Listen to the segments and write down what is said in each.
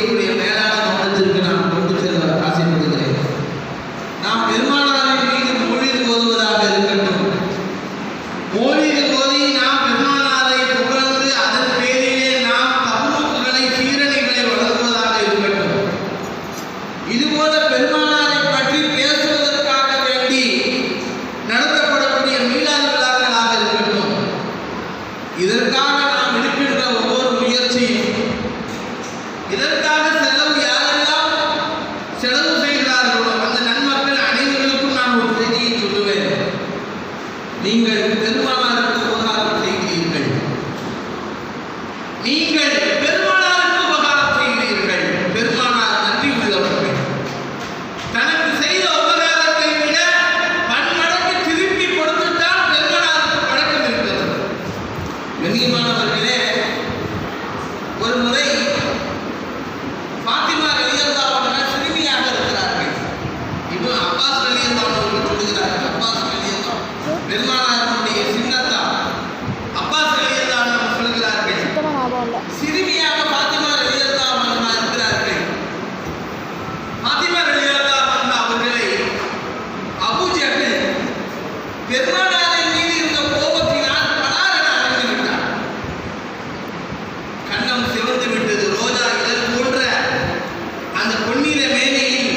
என்னுடைய மேலான கவனத்திற்கு நான் கொண்டு செல்ல ஆசைப்படுகிறேன். நாம் பெருமானாரின் மீது மொழிது ஓதுவதாக இருக்கட்டும், மொழிது ஓதி நாம் பெருமானாரை புகழ்ந்து அதன் பேரிலே நாம் தபுருக்குகளை சீரணிகளை வழங்குவதாக இருக்கட்டும், இதுபோல பெருமானாரை பற்றி பேசுவதற்காக வேண்டி நடத்தப்படக்கூடிய மீளாது விழாக்களாக இருக்கட்டும், இதற்காக நாம் எடுக்கின்ற ஒவ்வொரு முயற்சியும், இதற்காக செலவு யாரெல்லாம் செலவு செய்கிறார்களோ அந்த நன்மக்கள் அனைவருக்கும் நான் ஒரு செய்தியை சொல்லுவேன். நீங்கள் பெருமானாருக்கு உபகாரம் செய்கிறீர்கள், நீங்கள் பெருமானாருக்கு உபகாரம் செய்கிறீர்கள். பெருமானார் நன்றி உள்ளவர்கள். தனக்கு செய்த உபகாரத்தை விட பன்மடங்கு திருப்பி கொடுத்துத்தான் பெருமானாருக்கு பழக்கம் இருக்கிறது. கண்ணியமானவர்களே, ஒரு முறை ஃபாத்திமா ரலியல்லாஹு அன்ஹா சிறுமியாக இருக்கிறார்கள். இப்போ அப்பாஸ் ரலியல்லாஹு அவர்கள் சொல்கிறார்கள், அப்பாஸ் ரலியல்லாஹு பெருமானாருடைய சின்னத்தா அப்பாஸ் ரலியல்லாஹு அவர்கள் சொல்கிறார்கள், சிறுமியாக ஃபாத்திமா ரலியல்லாஹு அன்ஹா இருக்கிறார்கள். ஃபாத்திமா ரலியல்லாஹு அன்ஹா அவர்களை அபூ ஜஹல் பெருமானாரின் மீது இருந்த கோபத்தினால் பலாரென அறைந்து விட்டார். கன்னம் சிவந்து விட்டது. ரோஜா இதழ் போன்ற அந்த பொன்னிற மேனையில்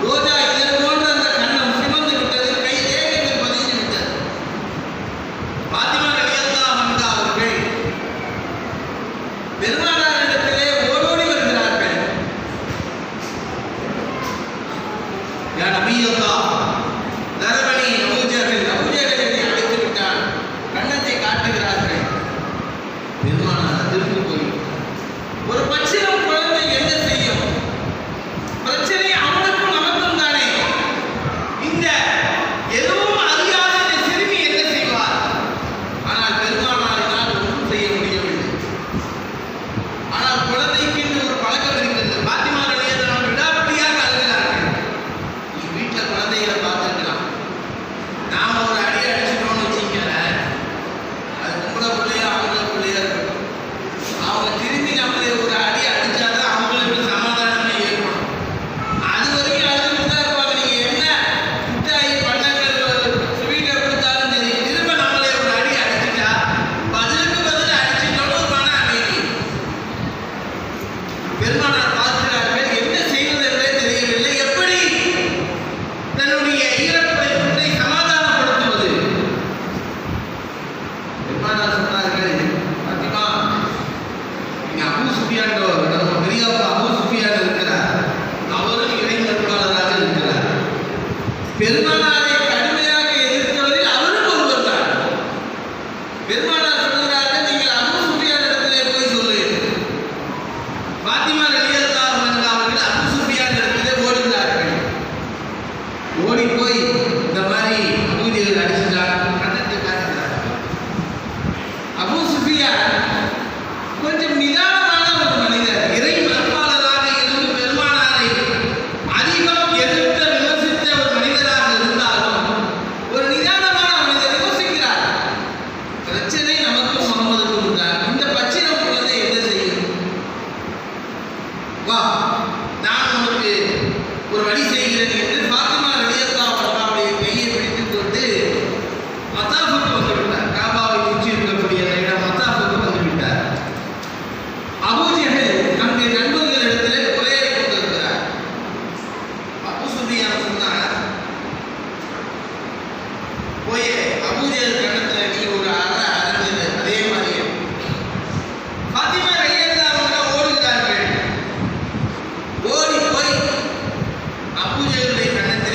ரோஜா இதழ் போன்ற அந்த கன்னம் சிவந்து விட்டது. கை ரேகைகள் பதிந்து விட்டது. ஃபாத்திமா ரலியல்லாஹு அன்ஹா அவர்கள் பெருமானாரிடத்திலே ஓடோடி வருகிறார்கள். யா நபி அல்லாஹ், தரபணி அபூ ஜஹல், அபூ ஜஹல் என்னை அடித்து விட்டான். கன்னத்தை காட்டுகிறார்கள். பெருமானார் திரும்பி போய், ஒரு பச்சிலம் குழந்தை என்ன செய்யும்? பிரச்சனை அவனுக்கும் நமக்கும் தானே. இந்த எதுவும் அறியாத இந்த சிறுமி என்ன செய்வார்? ஆனால் பெருமானாரினால் ஒன்றும் செய்ய முடியவில்லை. ஆனால் குழந்தைக்கு ஒரு பழக்கம் இருக்கிறது. ஃபாத்திமா ரலியல்லாஹு அன்ஹா விடாப்பிடியாக அழுகிறார்கள். நீ வீட்டில் குழந்தைகளை பார்த்துருக்கலாம், நாம ஒரு அடி அடிச்சிட்டோம்னு வச்சுக்கோங்களேன், அது பொம்பளை பிள்ளையா ஆம்பளை பிள்ளையா இருக்கட்டும், அவங்க திரும்பி நம்மளே ஒரு அடி அடிச்சாதான் அவங்களுக்கு சமாதானமே ஏற்படும். அது வரைக்கும் அழுதுட்டு தான் இருப்பாங்க. நீங்க என்ன மிட்டாய் பண்டங்கள் ஸ்வீட்டை கொடுத்தாலும் சரி, திரும்ப நம்மளே ஒரு அடி அடிச்சுட்டா பதிலுக்கு பதில் அடிச்சிட்டோம்னு ஒரு மன அமைதி. பெருமானார் பார்க்கிறார்கள், என்ன செய்வது என்றே தெரியவில்லை. எப்படி தன்னுடைய ஈரப்பை சமாதானப்படுத்துவது? பெருமானார் சொன்னார்கள், பாத்திமா, இங்க அபூ சுஃபியான் நம்ம பெரியப்பா அபூ சுஃபியான் இருக்கிறார், அவரும் இறை மறுப்பாளராக இருக்கிறார். பெருமானாரை கடுமையாக எதிர்த்தவரில் அவரும் ஒருவர் தான். பெருமானார் சொல்கிறார்கள், நீங்கள் அபூ சுஃபியான் இடத்திலே போய் சொல்லுங்கள். ஃபாத்திமா ரலியல்லாஹு அன்ஹா அவர்கள் அபூ சுஃபியான் இடத்திலே ஓடுகிறார்கள். ஓடி போய் இந்த மாதிரி அபூ ஜஹல் அடிச்சுட்டார், கண்ணத்தை காட்டுகிறார்கள். அபூ சுஃபியான் கொஞ்சம் நிதானமான ஒரு மனிதர், இறை மறுப்பாளராக இருந்து பெருமானாரை அதிகம் எதிர்த்த விமர்சித்த ஒரு மனிதராக இருந்தாலும் ஒரு நிதானமான மனிதர் யோசிக்கிறார். பிரச்சனை நமக்கும் முகமதுக்கும் உண்டார். இந்த பச்சிலம் குழந்தை என்ன செய்யும்? வா, நான் உனக்கு ஒரு வழி செய்கிறேன் என்று ஃபாத்திமா ரலியல்லாஹு அன்ஹாவுடைய கையை பிடித்துக் கொண்டு மத்தாஃபுக்கு வந்து விட்டார். காபாவை சுற்றி இருக்கக்கூடிய அந்த இடம் மத்தாஃபுக்கு வந்து விட்டார். அபூ ஜஹல் நம்முடைய நண்பர்களிடத்திலே உரையாடி கொண்டிருக்கிறார். அபூ சுஃபியான் சொன்னார், போய் அபூ ஜஹல் கண்ணத்துல நீ ஒரு அறை அரைஞ்சது அதே மாதிரி. ஃபாத்திமா ரலியல்லாஹு அன்ஹா ஓடுகிறார்கள். ஓடி போய் அபூ ஜஹலுடைய கண்ணத்தை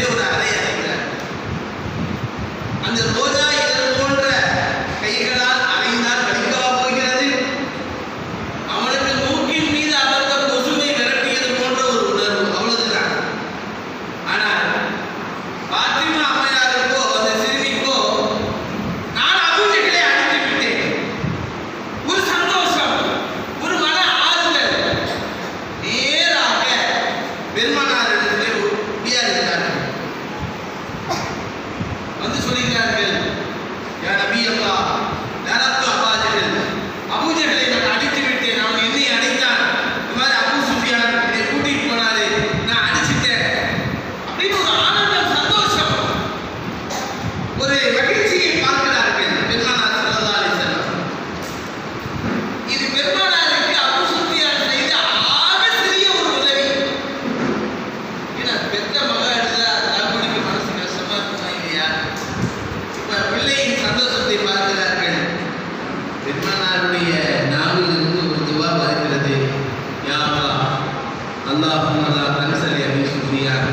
அல்லாஹும்ம லா தன்ஸலி அபீ சுஃபியான்,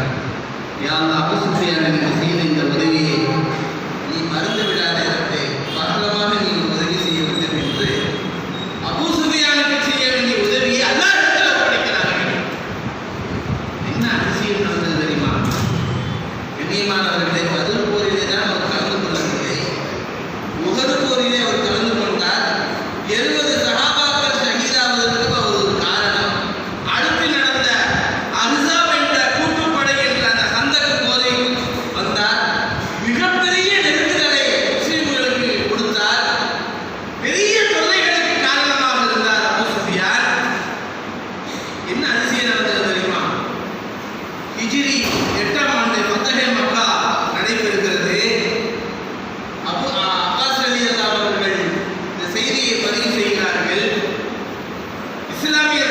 யா அல்லாஹ் அபூ சுஃபியானுக்கு செய்த இந்த உதவியை நீ மறந்து விடாதே ரப்பே, பகரமாக நீ உதவி செய்ய வேண்டும் என்று அபூ சுஃபியானுக்கு செய்ய வேண்டிய உதவியை அல்லாஹ்விடத்தில் ஒப்படைக்கிறார்கள். என்ன அதிசயம் நடந்தது தெரியுமா? கண்ணியமானவர்களே, பத்ர் போரிலே தான் அவர் கலந்து கொள்ளவில்லை, உஹது போரிலே அவர் கலந்து கொண்டார். 70 சஹாபாக்கள் ஷஹீதாவதற்கு அவர் ஒரு காரணம். அடுத்து நடந்த அஹ்ஸாப் என்ற கூட்டுப்படை என்ற அந்த ஹந்தக் போரில் வந்தார். மிகப்பெரிய நெருக்குதலை முஸ்லிம்களுக்கு கொடுத்தார். பெரிய தொல்லைகளுக்கு காரணமாக இருந்தார் அபூ சுஃபியான். என்ன அதிசயம் நடந்தது தெரியுமா? ஹிஜ்ரி 8ஆம் ஆண்டு ஃபத்ஹே மக்கா நடைபெறுகிறது. அப்பாஸ் ரலியல்லாஹு அவர்கள் இந்த செய்தியை பதிவு செய்கிறார்கள். இஸ்லாமிய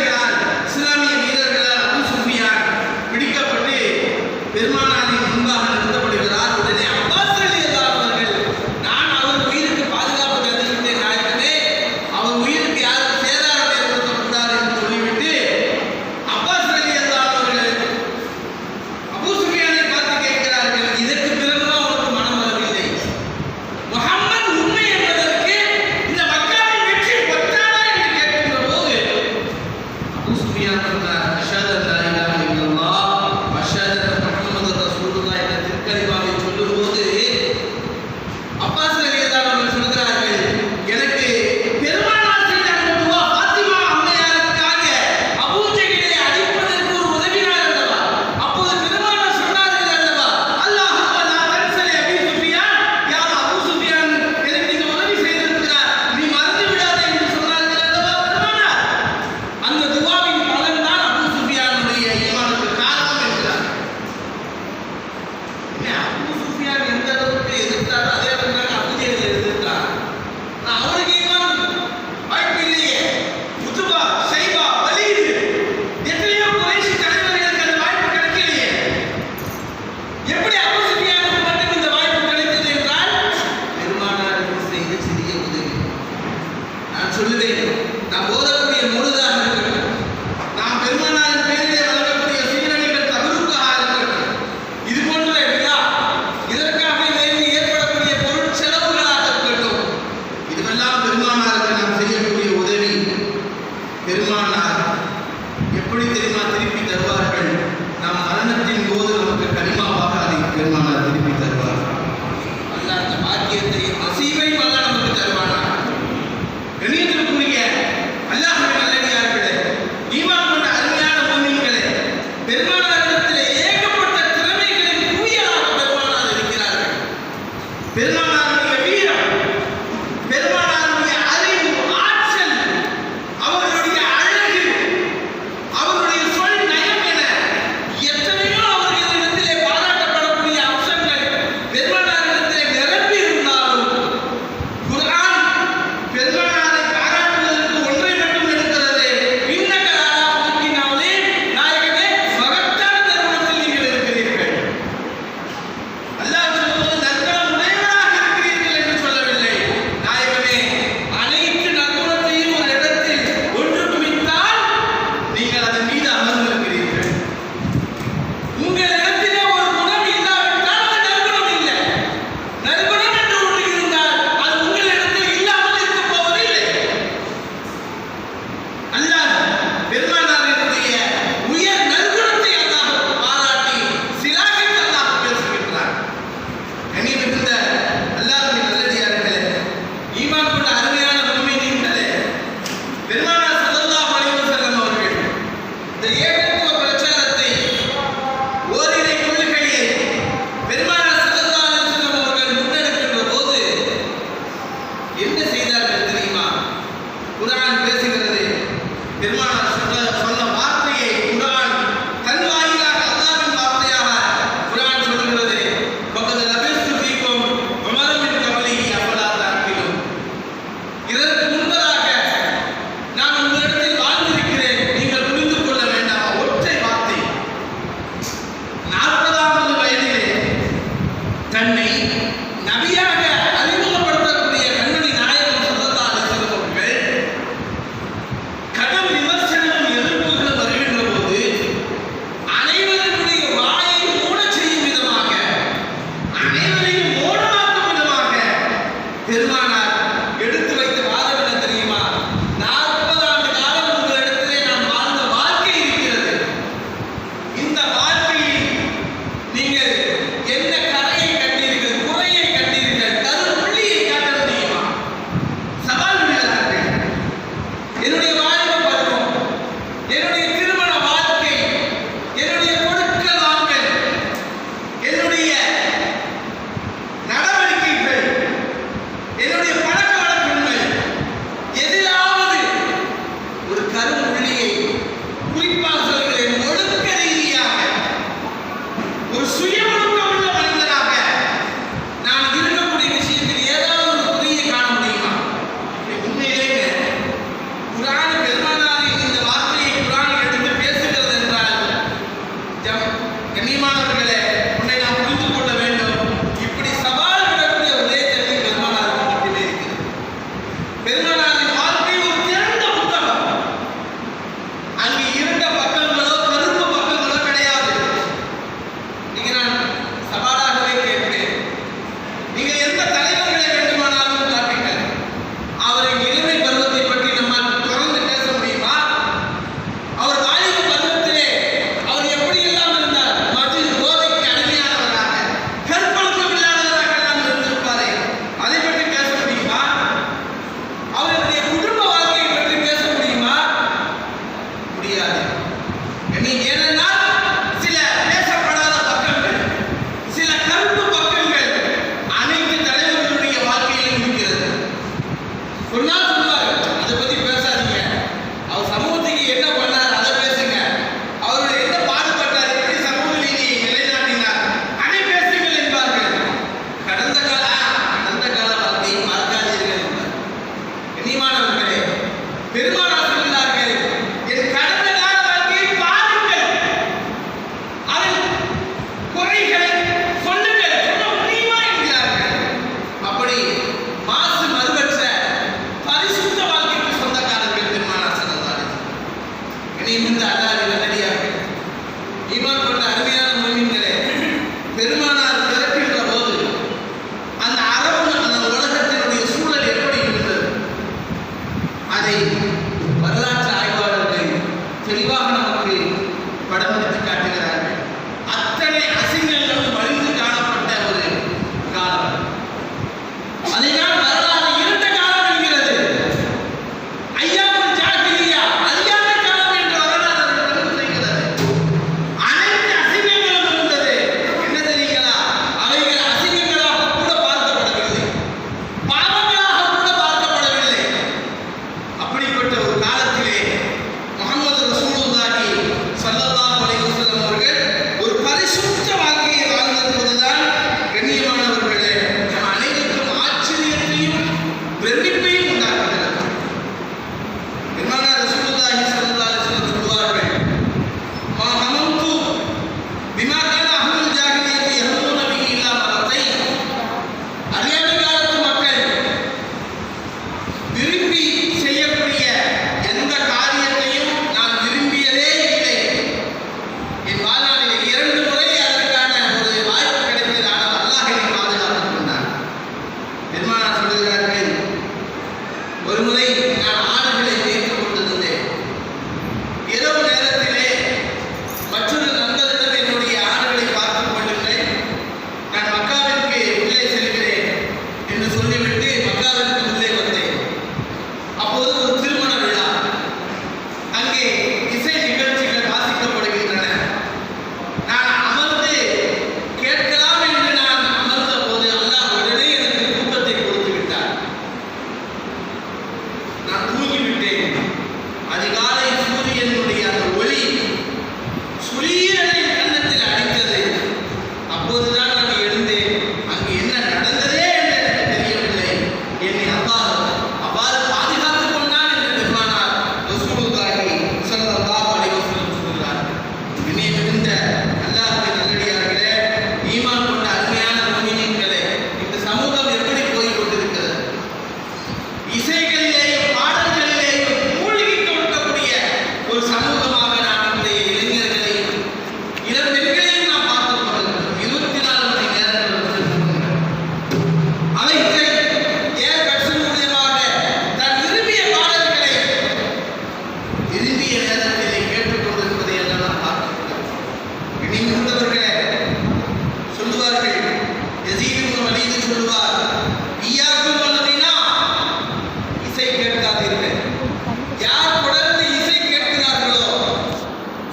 வீரர்களால் அபூ சுஃபியான் பிடிக்கப்பட்டு பெருமானாரின் முன்பாக நிறுத்தப்படுகிறார். உடனே அப்பாஸ் ரலியல்லாஹு அவர்கள், நான் அவர் உயிருக்கு பாதுகாப்பு தந்துவிட்டேன் நாயகமே, அவர் உயிருக்கு யாரும் சேதாரம் ஏற்படுத்தக்கூடாது என்று சொல்லிவிட்டு அப்பாஸ் ரலியல்லாஹு அவர்கள் அபூ சுஃபியானை பார்த்து கேட்கிறார்கள், இதற்கு பிறகுதான் உனக்கு மனம் வரவில்லை? முஹம்மது உண்மை என்பதற்கு இந்த மக்காவின் வெற்றி பத்தாதா என்று கேட்கின்ற போது அபூ சுஃபியான் சொன்னார், அஷ்ஹது அல்லா இலாஹா இல்லல்லாஹ் வ அஷ்ஹது அன்ன முஹம்மது ரசூலுல்லாஹ் என்ற திருக்கலிமாவை சொல்லும்போது அப்பாஸ் ரலியல்லாஹு அவர்கள் சொல்கிறார்கள், எனக்கு பெருமானார் செய்த அந்த துஆ ஃபாத்திமா அம்மையாருக்காக அபூ ஜஹலை அழிப்பதற்கு ஒரு உதவினார் அல்லவா? அப்போது பெருமானார் சொன்னார்கள் அல்லவா, அல்லாஹும்ம லா தன்ஸலி அபீ சுஃபியான், யா அபூ சுஃபியான் எனக்கு இந்த உதவி செய்திருக்கிறார், நீ மறந்து விடாதே என்று சொன்னார்கள் அல்லவா பெருமானார். அந்த துஆவின் பலன் தான் அபூ சுஃபியானுடைய ஈமானுக்கு காரணம் என்கிறார். அபூ சுஃபியான் எந்த அளவுக்கு எதிர்த்தாரோ அதே அளவுக்கு அபூ ஜஹல் எதிர்த்தார். அவருக்கு ஈமான் வாய்ப்பு இல்லையே. உத்பா, ஷைபா, வலீத் எத்தனையோ குறைஷி தலைவர்களுக்கு அந்த வாய்ப்பு கிடைக்கலையே. எப்படி அபூ சுஃபியானுக்கு மட்டும் இந்த வாய்ப்பு கிடைத்தது என்றால் பெருமானாருக்கு செய்த சிறிய உதவி. நான் சொல்லுவேன், நாம் ஓதக்கூடிய முழுதாக இருக்கட்டும், நாம் பெருமானாரின் பேரிலே வழங்கக்கூடிய சீரடிகள் தகுதிக்காக இருக்கட்டும், இது போன்ற விழா, இதற்காக வேண்டி ஏற்படக்கூடிய பொருட்செலவுகளாக இருக்கட்டும், இதுவெல்லாம் பெருமானாருக்கு நாம் செய்யக்கூடிய உதவி. பெருமானார் எப்படி தெரியுமா திருப்பி தருவார்கள்? நாம் மரணத்தின் போது நமக்கு கலிமாவாக அதை பெருமானார் திருப்பி தருவார்கள். அல்லாஹ் அந்த பாக்கியத்தை நசீபையும் அல்லாஹ் நமக்கு தருவானார். கண்ணியத்திற்குரிய அல்லாஹ்வின் நல்லடியார்களே, ஈமான் கொண்ட அருமையான முஃமின்களே, பெருமானாரிடத்திலே ஏகப்பட்ட திறமைகளின் குவியலாக பெருமானார் இருக்கிறார்கள். பெருமானாருடைய வீரம், பெருமானாருடைய அறிவு, ஆற்றல், அவர்களுடைய அழகு, அவருடைய சொல் நயம் என எத்தனையோ அவர்களிடத்தில்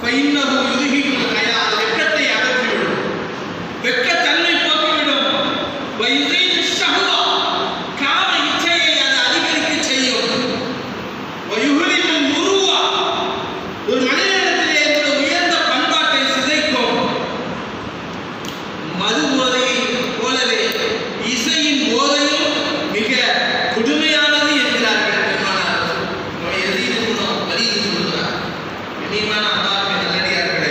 பைன்னஹு யுதுஹிபுல் ஹயா, அது வெட்கத்தை அகற்றிவிடும், வெட்கத்தன்மை போக்கிவிடும். வயுஸீனு ஷஹ்வா, காம இச்சையை அது அதிகரிக்க செய்யும். வயுஹ்ரிமுல் முருவா, ஒரு மனிதனிடத்திலே இருக்கிற உயர்ந்த பண்பாட்டை சிதைக்கும். மது போதையை போலவே இசையின் போதையும் மிக கொடுமையானது என்கிறார்கள் பெருமானார். யஸீத் இப்னு வலீத் சொல்கிறார். கண்ணியமான அல்லாஹ்வின் நல்லடியார்களே,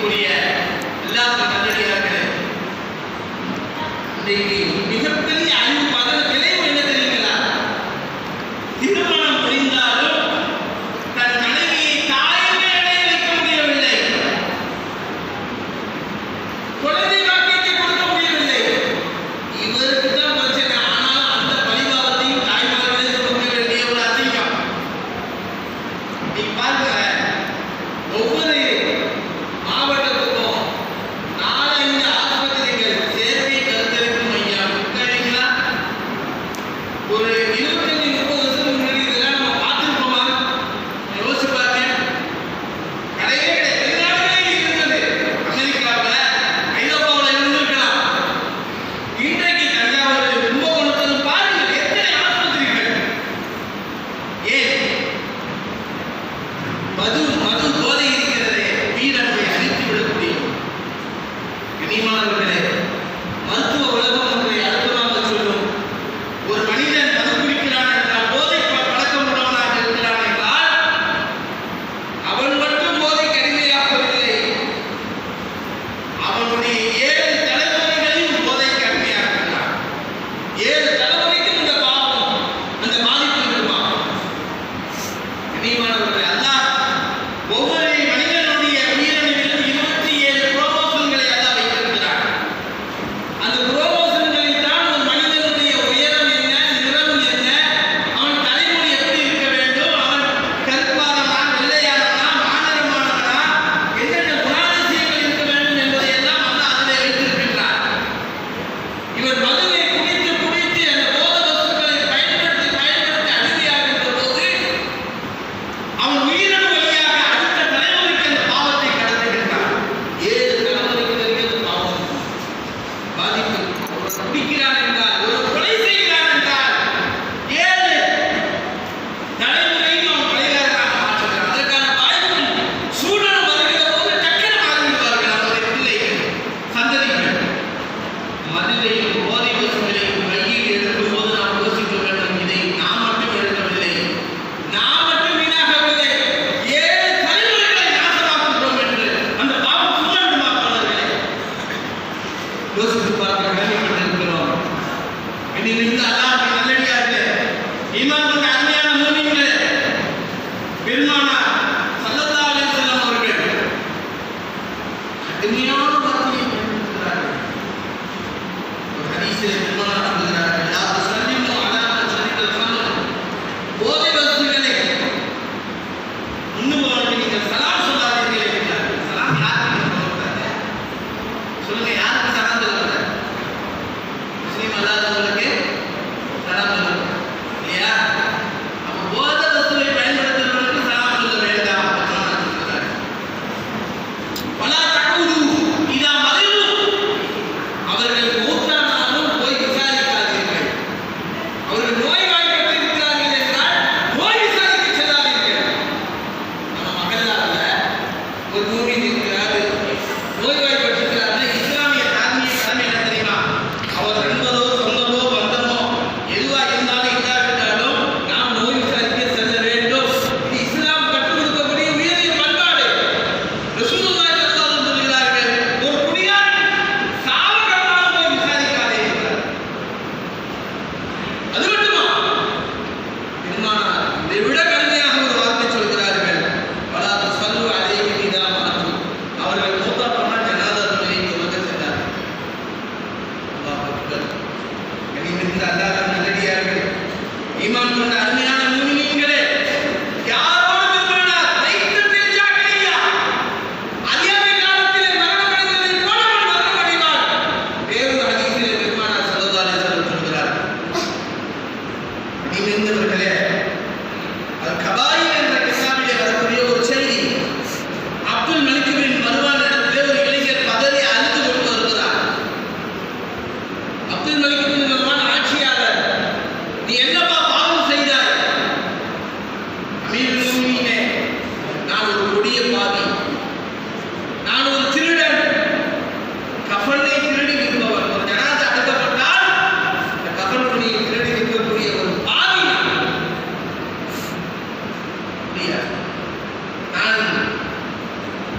கண்ணியத்திற்குரிய அல்லாஹ்வின் நல்லடியார்களே, இன்றைக்கு மிகப்பெரிய அழிவு விளைவு என்ன தெரியுங்களா? திருமணம் புரிந்தாலும் தன் மனைவியை தாய்மை அடைய வைக்க முடியவில்லை, குழந்தை பாக்கியத்தை கொடுக்க முடியவில்லை. இவருக்கு தான் பிரச்சனை. ஆனாலும் அந்த பரிபாவத்தையும் தாய்மார்களே கொடுக்க வேண்டிய ஒரு அதிகம். நீ பாருங்க, ஒவ்வொரு மாவட்டத்துக்கும் 4-5 ஆஸ்பத்திரிகள் சேர்க்கை கருத்தரிப்பு மையம்.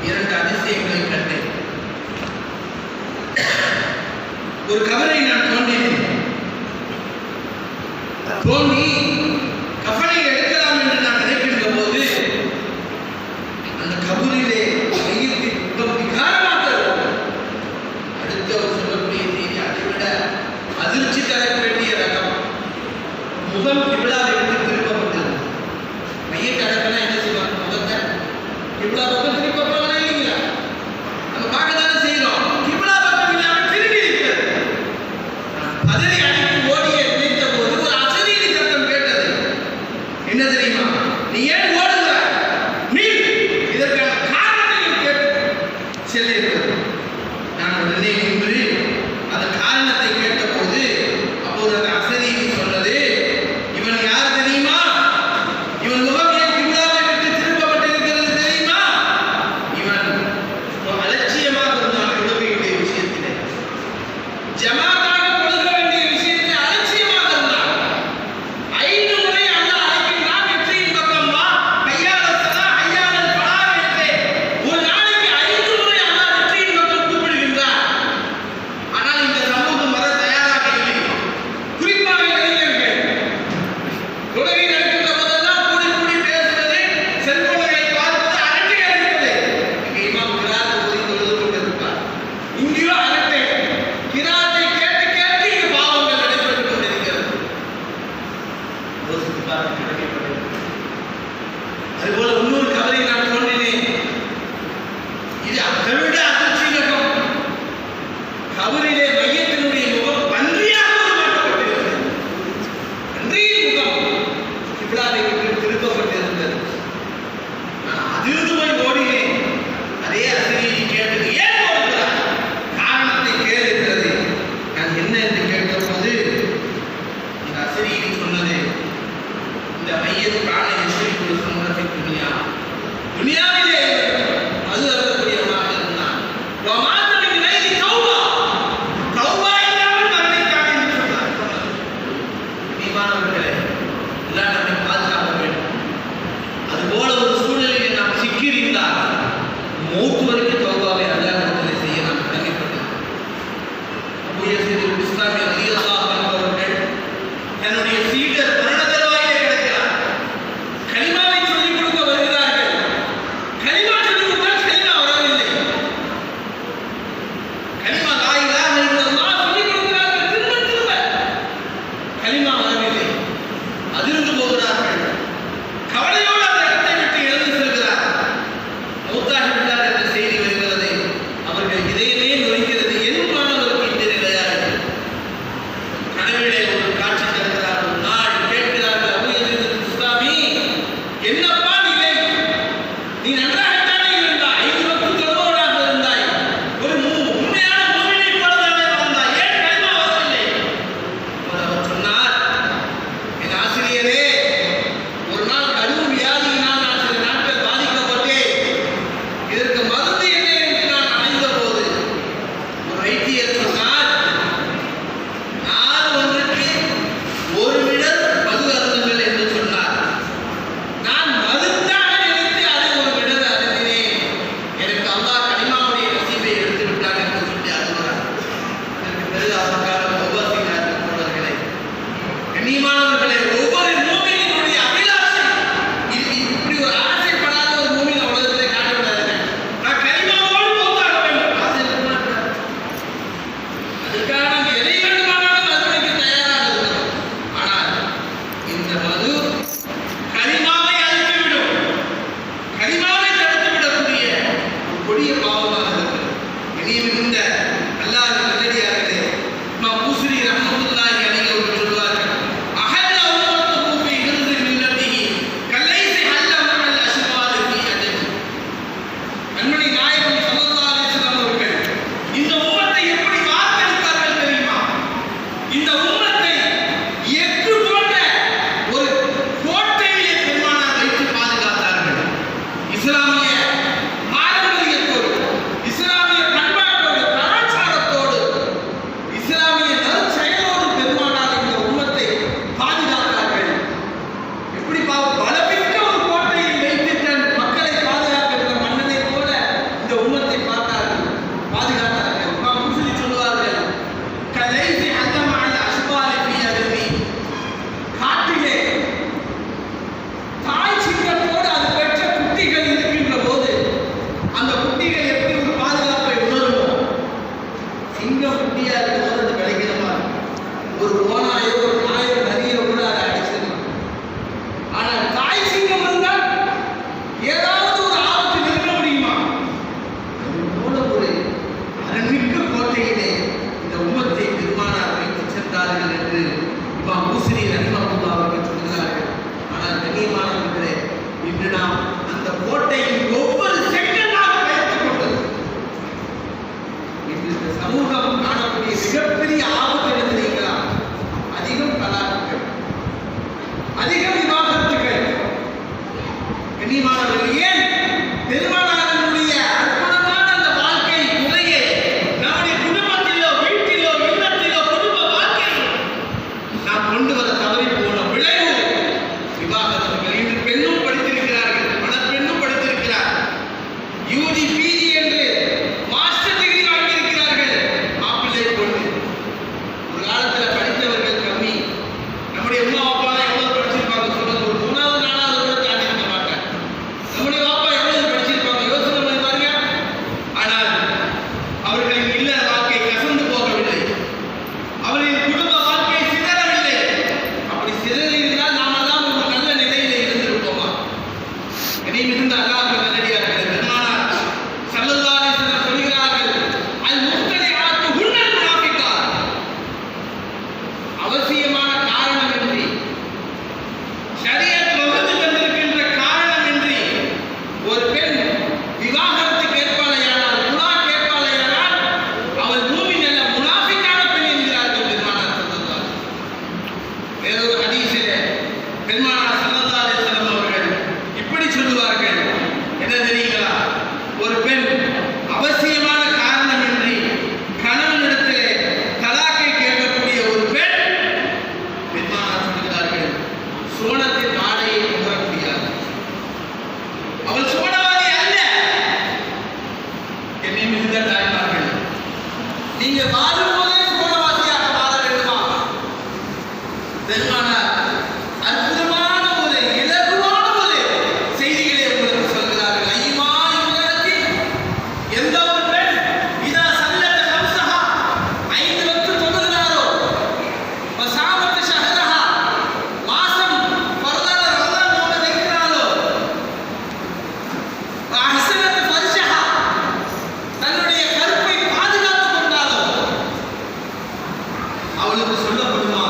2 அதிசயங்களை கண்டேன். ஒரு கபரை நான் தோண்டினேன். தோண்டி கபரை எடுக்கலாம் என்று நான் நினைக்கின்ற போது அந்த கபரிலே மையத்தை விகாரமாக அடுத்தவர் சொல்லக்கூடிய செய்தி அதைவிட அதிர்ச்சி தர வேண்டிய ரகம். முகம் கிபிலாவை விட்டு திருப்பப்பட்டது. மையத்தை அடக்கலாம் என்ன செய்வாங்க? முகத்தை கிபிலா பக்கம் திருப்பப்படலாம் இல்லைங்களா? நம்ம பார்க்க தானே செய்யறோம். கிபிலா பக்கம் இல்லாம திரும்பி இருக்கிறது. அதனை அடித்து ஓடிய நினைத்த போது ஒரு அசரீரி சத்தம் கேட்டது. என்ன தெரியுமா? நீ ஏன் ஓடுகிற? நீ இதற்கான காரணத்தை கேட்டு செல்லிருக்கிறது. நான் உடனே நின்று அந்த காரணத்தை கேட்டபோது அப்போது அந்த அசரீரி சொன்னது, இவன் யார் தெரியுமா? இவன் முகம் ஏன் கிபிலாவை விட்டு திருப்பப்பட்டிருக்கிறது தெரியுமா? இவன் அலட்சியமாக இருந்தான் தொழுகையுடைய விஷயத்திலே. ஜமாத்தாக தொழுக வேண்டிய விஷயத்தை அலட்சியமாக இருந்தான். 5 முறை அல்லாஹ் அழைக்கின்றான், வெற்றியின் பக்கம் வா, ஹய்யால ஸலா, ஹய்யால ஃபலாஹ் என்று. ஒரு நாளைக்கு 5 முறை அல்லாஹ் வெற்றியின் பக்கம் கூப்பிடுகின்றான். ஆனால் இந்த சமூகம் வர தயாராக இல்லை. குறிப்பாக இளைஞர்கள் தொழுகை நடக்கின்ற போதெல்லாம் கூடி கூடி பேசுவது, செல்போன்களை பார்ப்பது, அரட்டை அடிப்பது. இங்கே இமாம் கிராத் ஓதி தொழுது கொண்டிருப்பார். இங்கேயோ அரட்டை. கிராத்தை கேட்டு கேட்டு இங்கு பாவங்கள் நடைபெற்றுக் கொண்டிருக்கிறது. யோசித்து பார்த்து கிடைக்கப்பட்டது. அதுபோல இன்னொரு கவலை நான் தோன்றினேன். இது அதை விட அதிர்ச்சிகரம். கபரிலே மையத்தினுடைய முகம் பன்றியாக உருவாக்கப்பட்டிருந்தது. பன்றியின் முகம் கிபிலாவை விட்டு திருப்பப்பட்டிருந்தது. நான் அதிர்ந்து போய் ஓடினேன். அதே அசரீரி கேட்டது, ஏன் ஓடுகிறார்? காரணத்தை கேளுகிறது. நான் என்ன என்று கேட்டபோது இந்த அசரீரி சொன்னது, இந்த மையத் காண எஸ்ரிக்குள் சமூகத்தை துனியாவிலே மது அருந்தக்கூடியவனாக இருந்தான். வமாத்தமின் கைதி தௌபா, தௌபா இல்லாமல் மரணித்தான் என்று சொன்னார். நீமானவர்களே, எல்லாம் நம்மை பாதுகாக்க வேண்டும். அதுபோல ஒரு சூழ்நிலையில் நாம் சிக்கியிருந்தால் மௌத் வரைக்கும் தௌபாவை அல்லாஹ்விடத்தில் செய்ய நாம் கடமைப்பட்டோம். அபூ யஸீத் அல்-பிஸ்தாமி ரலியல்லாஹு அன்ஹு அவர்கள் தன்னுடைய சீடர் மரண தருவாயிலே கிடக்கிறார். கலிமாவை சொல்லிக் கொடுக்க வருகிறார்கள். கலிமா சொல்லிக் கொடுத்தால் கலிமா வரவில்லை. கலிமா லா இலாஹ இல்லல்லாஹ் சொல்லிக் கொடுக்கிறார்கள் திரும்ப திரும்ப. கலிமா வரவில்லை. அதிர்ந்து போகிறார்கள். கவலையோடு அந்த இடத்தை விட்டு எழுந்து செல்கிறார். மௌத்தாகிவிட்டார் என்ற செய்தி வருகிறது. அவர்கள் இதயமே நொறுக்கிறது. என் மாணவருக்கு இந்த நிலையாக கனவிலே ஒரு காட்சி தருகிறார். ஒரு நாள் கேட்கிறார்கள், அபூ யஸீத் அல்-பிஸ்தாமி, என்னப்பா நிலை? நீ நன்றாகத்தானே இருந்தாய். 5 வக்து தொழுபவனாக இருந்தாய். ஒரு உண்மையான மூமினை போலதானே வாழ்ந்தாய். ஏன் கலிமா வரவில்லை? அவர் சொன்னார், என் ஆசிரியரே, ஒரு நாள் கடும் வியாதியினால் நான் சில நாட்கள் பாதிக்கப்பட்டேன். இதற்கு மருந்து என்ன என்று நான் அடைந்த போது ஒரு வைத்தியர் சொன்னார், நாள் ஒன்றுக்கு 1 மிடர் மது அருந்துங்கள் என்று சொன்னார். நான் மருந்தாக நினைத்து அதை 1 மிடர் அருந்தினேன். எனக்கு அல்லாஹ் கலிமாவுடைய நசீபை எடுத்து விட்டான் என்று சொல்லி அழுகிறார். இதற்கு பிறகு அவருக்காக ஒவ்வொரு செய்தார்கள் தோழர்களே. கண்ணியமானவர்களே, ஒவ்வொரு மூமினினுடைய அபிலாஷை இது. இப்படி ஒரு ஆசைப்படாத ஒரு மூமின் உலகத்திலே காட்டப்படாதுங்க. நான் கலிமாவோடு மௌத்தாக வேண்டும். ஆசை இருக்கக்கூடாது. அதுக்காக நாம் எதை வேண்டுமானாலும் அர்ப்பணிக்க தயாராக இருக்கிறோம். ஆனால் இந்த மது கலிமாவை அழித்துவிடும். கலிமாவை தடுத்துவிடக்கூடிய ஒரு கொடிய பாவமாக இருக்கிறது. இனியும் அல்லாஹ்வின் நல்லடியார்களே, இமாம் பூஸ்ரி ரஹ்மத்துல்லாஹி அலைஹி அவர்கள் சொல்வார்கள், அஹல்ல உம்மத்துஹு ஃபீ ஹிர்ஸி மில்லத்திஹி கல்லைஸி ஹல்ல மஅல் அஷ்வால் ஃபீ அஜபி. கண்மணி நாயகம் ஸல்லல்லாஹு அலைஹி வஸல்லம் அவர்கள் இந்த உம்மத்தை எப்படி வார்த்தெடுத்தார்கள் தெரியுமா? இந்த உம்மத்தை எஃகு போன்ற ஒரு கோட்டையிலே பெருமானார் வைத்து பாதுகாத்தார்கள். இஸ்லாமிய பாரம்பரியத்தோடு, இஸ்லாமிய பண்பாட்டோடு, கலாச்சாரத்தோடு, இஸ்லாமிய நற்செயலோடு பெருமானார் இந்த உம்மத்தை பாதுகாத்தார்கள். எப்படி பலமிக்க ஒரு கோட்டையில் வைத்து தன் மக்களை பாதுகாக்கின்ற மன்னனை போல குட்டிகள் எப்படி ஒரு பாதுகாப்பை உணருவோம்? சிங்கம் குட்டியா இருக்கும்போது அது கிடைக்கிறமா ஒரு ஓனாயோ ஒரு நாயோ நரியோ கூட அதை அடிச்சிருக்கும். ஆனால் தாய் சிங்கம் இருந்தால் ஏதாவது ஒரு ஆபத்து நிறுத்த முடியுமா? அது போல ஒரு அரண்மிக்க கோட்டையிலே இந்த உம்மத்தை பெருமானார் வைத்து சென்றார்கள் என்று இமாம் பூசரி ரஹிமஹுல்லாஹ் அவர்கள் சொல்கிறார்கள். ஆனால் கண்ணியமானவர்களே, இன்று நாம் அந்த கோட்டையின் ஒவ்வொரு செங்கலாக வைத்துக் கொண்டது. இன்று இந்த சமூகம் காணக்கூடிய மிகப்பெரிய ஆபத்து என்ன தெரியுங்களா? அதிகம் தலாக்குகள், அதிகம் விவாகரத்துகள். கண்ணியமானவர்கள், ஏன் பெருமானாருடைய அற்புதமான அந்த வாழ்க்கை முறையை நம்முடைய குடும்பத்திலோ வீட்டிலோ இல்லத்திலோ குடும்ப வாழ்க்கை நாம் கொண்டு வர தவறி போன விளைவு விவாகரத்துகள். இன்று பெண்ணும் படித்திருக்கிறார்கள், மணப்பெண்ணும் படித்திருக்கிறார், யூஜி பிஜி என்று மாஸ்டர் டிகிரி வாங்கியிருக்கிறார்கள் மாப்பிள்ளை கொண்டு. ஒரு காலத்தில் படித்தவர்கள் கம்மி. நம்முடைய அம்மா அப்பா எவ்வளவு படிச்சிருப்பாங்க சொல்றது? ஒரு 3வது 4வது கூட தாண்டி இருக்க மாட்டாங்க. நம்முடைய அப்பா எவ்வளவு படிச்சிருப்பாங்க யோசனை பண்ணி பாருங்க. ஆனால் அவர்களின் இல்லற வாழ்க்கை கசந்து போகவில்லை, அவர்களின் குடும்ப வாழ்க்கை சிதறவில்லை. அப்படி சிதறி இருந்தால் நாமெல்லாம் ஒரு நல்ல நிலையில இருந்திருப்போமா? இனி மிகுந்த அல்லாஹ்வுடைய நல்லடியார்களே, பெருமானார் ஸல்லல்லாஹு அலைஹி வஸல்லம் சொல்கிறார்கள், அல் முக்தலிஆத்து ஹுன்னல் முனாஃபிகாத். அவசியமான காரணமின்றி, ஷரியத் வகுத்து தந்திருக்கின்ற காரணமின்றி ஒரு பெண் விவாகரத்து கேட்பாளையானால், குலாக் கேட்பாளையானால் அவள் மூமின் அல்ல, முனாஃபிக்கான பெண் என்கிறார்கள் பெருமானார் ஸல்லல்லாஹு அலைஹி வஸல்லம். வேறொரு ஹதீஸிலே பெருமானார் ஸல்லல்லாஹு அலைஹி வஸல்லம் அவர்கள் இப்படி சொல்லுவார்கள், என்ன தெரியுங்களா? ஒரு பெண் அவசியமான காரணமின்றி கணவனிடத்திலே தலாக்கை கேட்கக்கூடிய ஒரு பெண், பெருமானார் சொல்கிறார்கள், சோனத்தின் ஆடையை நுகர முடியாது. அவள் சோனவாதி அல்ல. என்னை மிகுந்த தாய்மார்கள், நீங்க வாழும்போதே சோனவாதியாக வாழ வேண்டுமா? பெருமானார் அற்புதமான ஒரு இலகுவான ஒரு செய்திகளை உங்களுக்கு சொல்கிறார்கள். ஐயுமா இம்ரஅத்தின், எந்த ஒரு பெண் இதா சல்லத் ஹம்ஸஹா, 5 வக்து தொழுகிறாரோ, வஸாமத் ஷஹரஹா, மாசம் ஃபர்தான ரமலான் நோன்பு வைக்கிறாளோ, வஅஹ்ஸனத் ஃபர்ஜஹா, தன்னுடைய கற்பை பாதுகாத்துக் கொண்டாளோ, அவளுக்கு சொல்லப்படுமா,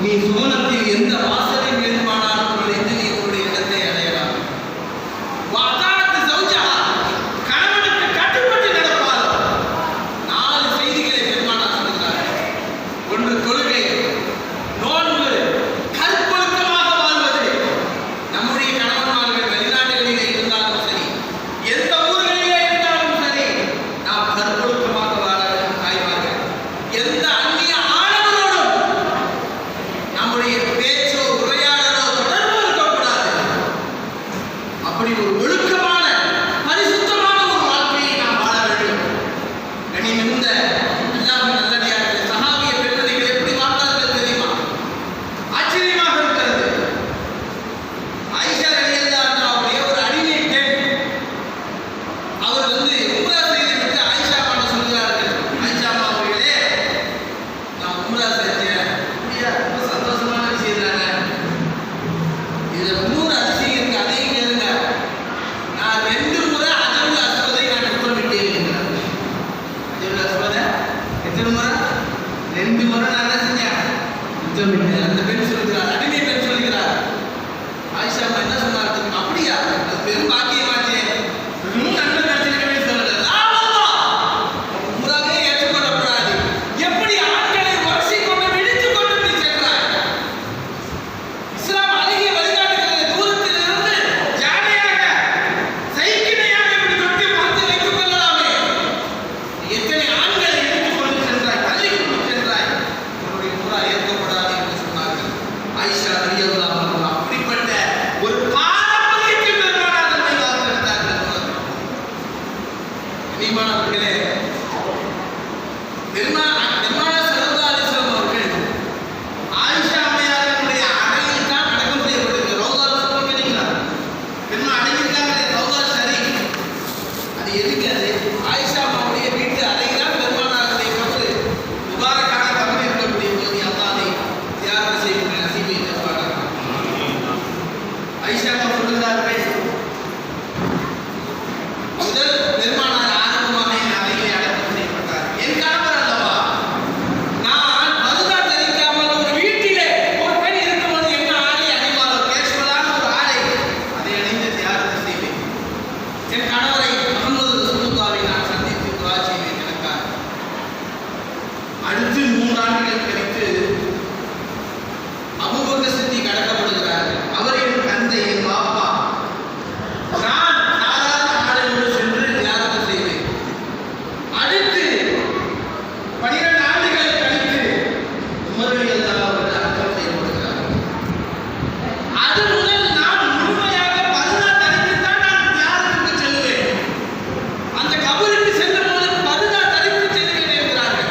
நீ சுவனத்தில் எந்த வாசலில் வேண்டுமானாலும் நுழைந்து நீ உன்னுடைய இடத்தை அடையலாம். வஅதாஅத் ஸௌஜஹா, கணவனுக்கு கட்டுப்பட்டு நடப்பாள். 4 செய்திகளை பெருமானார் சொல்கிறார்கள். ஒன்று தொழுகை, நோன்பு, கற்பொழுக்கமாக வாழ்வது. நம்முடைய கணவன்மார்கள் வெளிநாடுகளிலே இருந்தாலும் சரி, எந்த ஊர்களிலே இருந்தாலும் சரி, நாம் கற்பொழுக்கமாக வாழ வேண்டும் தாய்மார்கள். எந்த அந்நிய ஆணவரோடும் நம்முடைய பேச்சோ உரையாடலோ தொடர்பு இருக்கக்கூடாது. அப்படி ஒரு ஒழுக்கமான பரிசுத்தமான ஒரு வாழ்க்கையை நாம் வாழ வேண்டும். கனி மிகுந்த அல்லாஹ்வின் நல்லடியார்களே, சஹாபிய பெண்மணிகள் எப்படி வாழ்ந்தார்கள் தெரியுமா? ஆச்சரியமாக இருக்கிறது. ஆயிஷா ரலியல்லாஹு அன்ஹாவுடைய ஒரு அடிமை பெண், அவர் உம்ரா செய்துவிட்டு ஆயிஷா அம்மா சொல்கிறார்கள், ஆயிஷா அம்மா அவர்களே, நான் உம்ரா செஞ்சேன். அப்படியா? ரொம்ப சந்தோஷமான விஷயம் தானே. இதுல 3 அதிசயம் இருக்கு, அதையும் கேளுங்க. நான் 2 முறை அஜருல் அஸ்வதை நான் முத்தமிட்டேன் என்கிறார். அஜருல் அஸ்வதை எத்தனை முறை? 2 முறை நான் என்ன செஞ்சேன்? முத்தமிட்டேன். அந்த பெண் சொல்கிறார், அடிமை பெண் சொல்கிறார். ஆயிஷா அம்மா என்ன சொன்னார் தெரியுமா? அப்படியா? அது பெரும் பாக்கியமாச்சே. 3 நன்மை கிடைச்சிருக்கவே சொல்லல. லா வல்லாஹ், உம்ராவே ஏற்றுக்கொள்ளப்படாது. எப்படி ஆண்களை வரிசை கொண்டு விழித்துக் கொண்டு நீ சென்றாய்? இஸ்லாம் அழகிய வழிகாட்டுகிறது. தூரத்தில் இருந்து ஜாடையாக, சைக்கிளையாக இப்படி தொட்டி பார்த்து வைத்துக் கொள்ளலாமே. நீ எத்தனை ஆண்களை எடுத்துக் கொண்டு சென்றாய், தள்ளி கொண்டு சென்றாய். உன்னுடைய உம்ரா ஏற்கப்படாது என்று சொன்னார்கள். ஆயிஷா ரலியல்லாஹு அன்ஹா அப்படிப்பட்ட ஒரு பாரம்பரியத்தை பெருமானார் நம்மை வாழ்ந்திருந்தார்கள். கண்ணியமானவர்களே, பெருமானார் ஸல்லல்லாஹு அலைஹி வஸல்லம் அவர்கள் ஆயிஷா அம்மையாருடைய அறையில் தான் அடக்கம் செய்யப்பட்டிருக்கு. ரௌதால சொல்லுங்க, பெருமா அடங்கியிருக்காங்க. ரௌதா ஷரீஃப் அது எதுக்கு? நடந்தது. ஆயிஷா அம்மாவுடைய வீட்டு அறையில்தான் பெருமானாருடைய கபரு, முபாரக்கான கபரு இருக்கக்கூடிய போது அல்லாஹ்வை தியாகம் செய்கின்ற நசீபை தருவாராக. ஆயிஷா அம்மா சொல்லுகிறார்கள், முதல் பெருமானார் ஆரம்பமாக என் அறையிலே அடக்கம் செய்யப்பட்டார். என் கணவர் அல்லவா, நான் மருதா தரிக்காமல் ஒரு வீட்டிலே ஒரு பெண் இருக்கும்போது என்ன ஆடை அணிவாரோ, கேஷுவலான ஒரு ஆடை, அதை அணிந்து தியாகத்தை செய்வேன். என் கணவரை முகமது ரசூலுல்லாஹ்வை நான் சந்தித்து துஆ செய்வேன் எனக்காக. அடுத்து 3 ஆண்டுகள் கழித்து அபூபக்கர் சித்திக் அடக்கப்படுகிறார்கள். அவர் என் தந்தை, என் பாப்பா. நான் சாதாரண ஆடையோடு சென்று தியாகத்தை செய்வேன். அடுத்து 12 ஆண்டுகள் கழித்து உமர் ரலியல்லாஹு அன்ஹு அடக்கம் செய்யப்படுகிறார்கள். அது முதல் நான் முழுமையாக பர்தா தரித்துத்தான் நான் தியாகத்துக்கு செல்லுவேன். அந்த கபருக்கு செல்லும்போது பர்தா தரித்து செல்லுவேன் என்கிறார்கள்.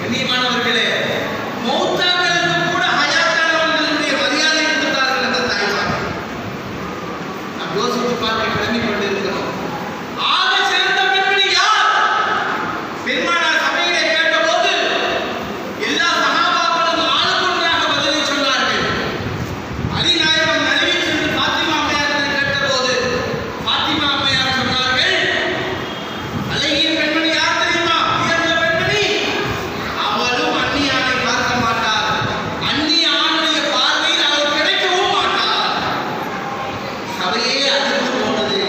கண்ணியமானவர்களே, மௌத்தாக்களுக்கு கூட ஹயாத்தானவர்களுடைய மரியாதை கொடுத்தார்கள் அந்த தாய்மார்கள். நாம் யோசித்து பார்க்க கடமை கொண்டிருக்கிறோம். ஆக சிறந்த பெண்மணி யார்? பெருமானார் சபையிலே கேட்டபோது எல்லா சஹாபாக்களும் ஆளுக்கொன்றாக பதிலை சொன்னார்கள். அலி நாயகம் நழுவி சென்று ஃபாத்திமா அம்மையாரிடம் கேட்டபோது ஃபாத்திமா அம்மையார் சொன்னார்கள், அழகிய பெண்மணி யார் தெரியுமா? உயர்ந்த பெண்மணி. அவளும் அந்நிய ஆணை பார்க்க மாட்டாள். அந்நிய ஆணுடைய பார்வையில் அவள் கிடைக்கவும் மாட்டாள். சபையே அதிர்ந்து போனது.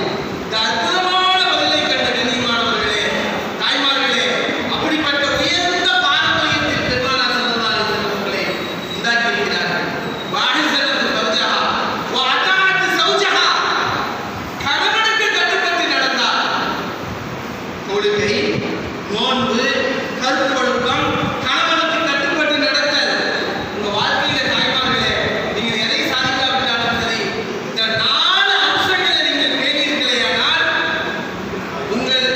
இந்த அற்புதமான பதிலை கண்ட கண்ணியமானவர்களே, தாய்மார்களே, அப்படிப்பட்ட உயர்ந்த பாரம்பரியத்தில் பெருமானார் ஸல்லல்லாஹு அலைஹி வஸல்லம் அவர்களை உண்டாக்கியிருக்கிறார்கள். வாஹிஸத்து ஃபர்ஜஹா வ அதாஅத் ஸௌஜஹா, கணவனுக்கு கட்டுப்பட்டு நடந்தார். தொழுகை, நோன்பு, கருத்தொழுக்கம், கணவனுக்கு கட்டுப்பட்டு நடத்தல். உங்க வாழ்க்கையில தாய்மார்களே, நீங்கள் எதை சாதிக்காவிட்டாலும் சரி, இந்த 4 அம்சங்களை நீங்கள் பேணியிருக்கிறீர்களானால் உங்கள்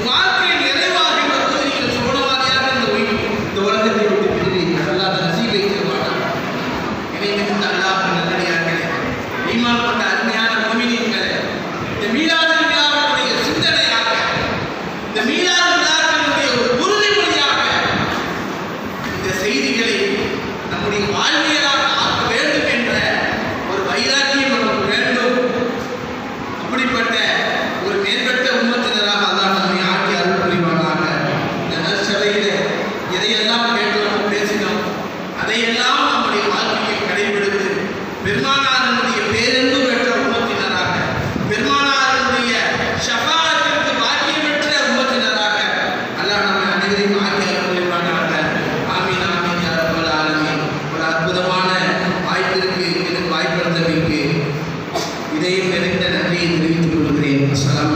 வாழ்க்கை நிறைவாகின்ற போது நீங்கள் சுகவாதியாக இந்த உலகத்தை விட்டு பிரிவீர்கள். அல்லாஹ் நசீபை தருவானாக. இணைந்திருந்த அல்லாஹ்வின் நல்லடியார்களே, ஈமான் கொண்ட அருமையான முஃமினீன்களே, இந்த மீலாது விழாவினுடைய சிந்தனையாக, இந்த மீலாது விழாவினுடைய ஒரு உறுதிமொழியாக இந்த செய்திகளை நம்முடைய வாழ்வியலாக ஆக்க வேண்டும் என்ற ஒரு வைராக்கியம் நமக்கு வேண்டும். அப்படிப்பட்ட ஒரு மேம்பட்ட உம்மத்தினராக அல்லாஹ் நம்மை ஆக்கி அருள் புரிவானாக. இந்த நற்சபையிலே எதையெல்லாம் கேட்டோம், பேசினோம், அதையெல்லாம் நம்முடைய வாழ்க்கையில் கடைபிடித்து பெருமானாரினுடைய பேரன்பு பெற்ற உம்மத்தினராக, பெருமானாரினுடைய ஷஃபாஅத்திற்கு பாக்கியம் பெற்ற உம்மத்தினராக அல்லாஹ் நம்மை அனைவரையும் ஆக்கி அருள் புரிவானாக. ஆமீன் ஆமீன் யா ரப்பல் ஆலமீன். ஒரு அற்புதமான வாய்ப்பிற்கு எனக்கு வாய்ப்பளித்தமைக்கு இதயம் நிறைந்த நன்றியை தெரிவித்துக் கொள்கிறேன். அஸ்ஸலாமு